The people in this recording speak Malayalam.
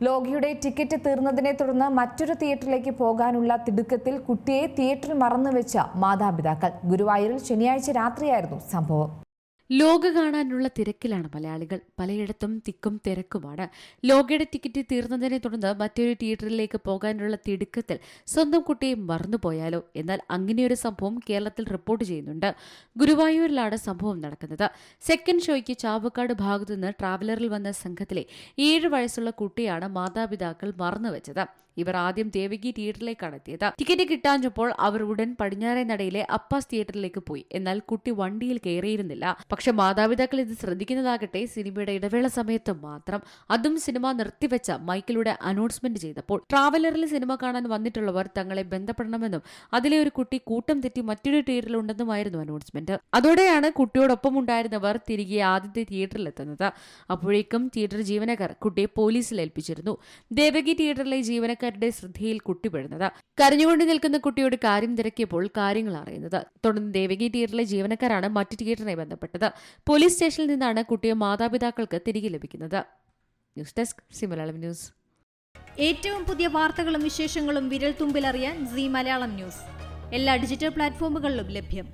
ലോകിയുടെ ടിക്കറ്റ് തീർന്നതിനെ തുടർന്ന് മറ്റൊരു തിയേറ്ററിലേക്ക് പോകാനുള്ള തിടുക്കത്തിൽ കുട്ടിയെ തിയേറ്ററിൽ മറന്നുവെച്ച മാതാപിതാക്കൾ. ഗുരുവായൂരിൽ ശനിയാഴ്ച രാത്രിയായിരുന്നു സംഭവം. ലോക കാണാനുള്ള തിരക്കിലാണ് മലയാളികൾ. പലയിടത്തും തിക്കും തിരക്കുമാണ്. ലോകയുടെ ടിക്കറ്റ് തീർന്നതിനെ തുടർന്ന് മറ്റൊരു തിയേറ്ററിലേക്ക് പോകാനുള്ള തിടുക്കത്തിൽ സ്വന്തം കുട്ടിയെ മറന്നുപോയാലോ? എന്നാൽ അങ്ങനെയൊരു സംഭവം കേരളത്തിൽ റിപ്പോർട്ട് ചെയ്യുന്നുണ്ട്. ഗുരുവായൂരിലാണ് സംഭവം നടക്കുന്നത്. സെക്കൻഡ് ഷോയ്ക്ക് ചാവക്കാട് ഭാഗത്തുനിന്ന് ട്രാവലറിൽ വന്ന സംഘത്തിലെ 7 വയസ്സുള്ള കുട്ടിയാണ് മാതാപിതാക്കൾ മറന്നുവെച്ചത്. ഇവർ ആദ്യം ദേവകി തിയേറ്ററിലേക്കാണ് എത്തിയത്. ടിക്കറ്റ് കിട്ടാഞ്ഞപ്പോൾ അവർ ഉടൻ പടിഞ്ഞാറേ നടയിലെ അപ്പാസ് തിയേറ്ററിലേക്ക് പോയി. എന്നാൽ കുട്ടി വണ്ടിയിൽ കയറിയിരുന്നില്ല. പക്ഷെ മാതാപിതാക്കൾ ഇത് ശ്രദ്ധിക്കുന്നതാകട്ടെ സിനിമയുടെ ഇടവേള സമയത്ത് മാത്രം. അതും സിനിമ നിർത്തിവെച്ച മൈക്കിലൂടെ അനൗൺസ്മെന്റ് ചെയ്തപ്പോൾ ട്രാവലറിൽ സിനിമ കാണാൻ വന്നിട്ടുള്ളവർ തങ്ങളെ ബന്ധപ്പെടണമെന്നും അതിലെ ഒരു കുട്ടി കൂട്ടം തെറ്റി മറ്റൊരു തിയേറ്ററിൽ ഉണ്ടെന്നുമായിരുന്നു അനൗൺസ്മെന്റ്. അതോടെയാണ് കുട്ടിയോടൊപ്പം ഉണ്ടായിരുന്നവർ തിരികെ ആദ്യത്തെ തിയേറ്ററിൽ എത്തുന്നത്. അപ്പോഴേക്കും തിയേറ്റർ ജീവനക്കാർ കുട്ടിയെ പോലീസിൽ ഏൽപ്പിച്ചിരുന്നു. ദേവകി തിയേറ്ററിലെ ജീവനക്കാരുടെ ശ്രദ്ധയിൽ കുട്ടി പെടുന്നത്. കരഞ്ഞുകൊണ്ട് നിൽക്കുന്ന കുട്ടിയോട് കാര്യം തിരക്കിയപ്പോൾ കാര്യങ്ങൾ അറിയുന്നത്. തുടർന്ന് ദേവകി തിയേറ്ററിലെ ജീവനക്കാരാണ് മറ്റു തിയേറ്ററിനെ ബന്ധപ്പെട്ടത്. പോലീസ് സ്റ്റേഷനിൽ നിന്നാണ് കുട്ടിയെ മാതാപിതാക്കൾക്ക് തിരികെ ലഭിക്കുന്നത്. News desk C Malayalam news. ഏറ്റവും പുതിയ വാർത്തകളും വിശേഷങ്ങളും വിരൽ തുമ്പിലറിയാൻ സി മലയാളം ന്യൂസ് എല്ലാ ഡിജിറ്റൽ പ്ലാറ്റ്ഫോമുകളിലും ലഭ്യം.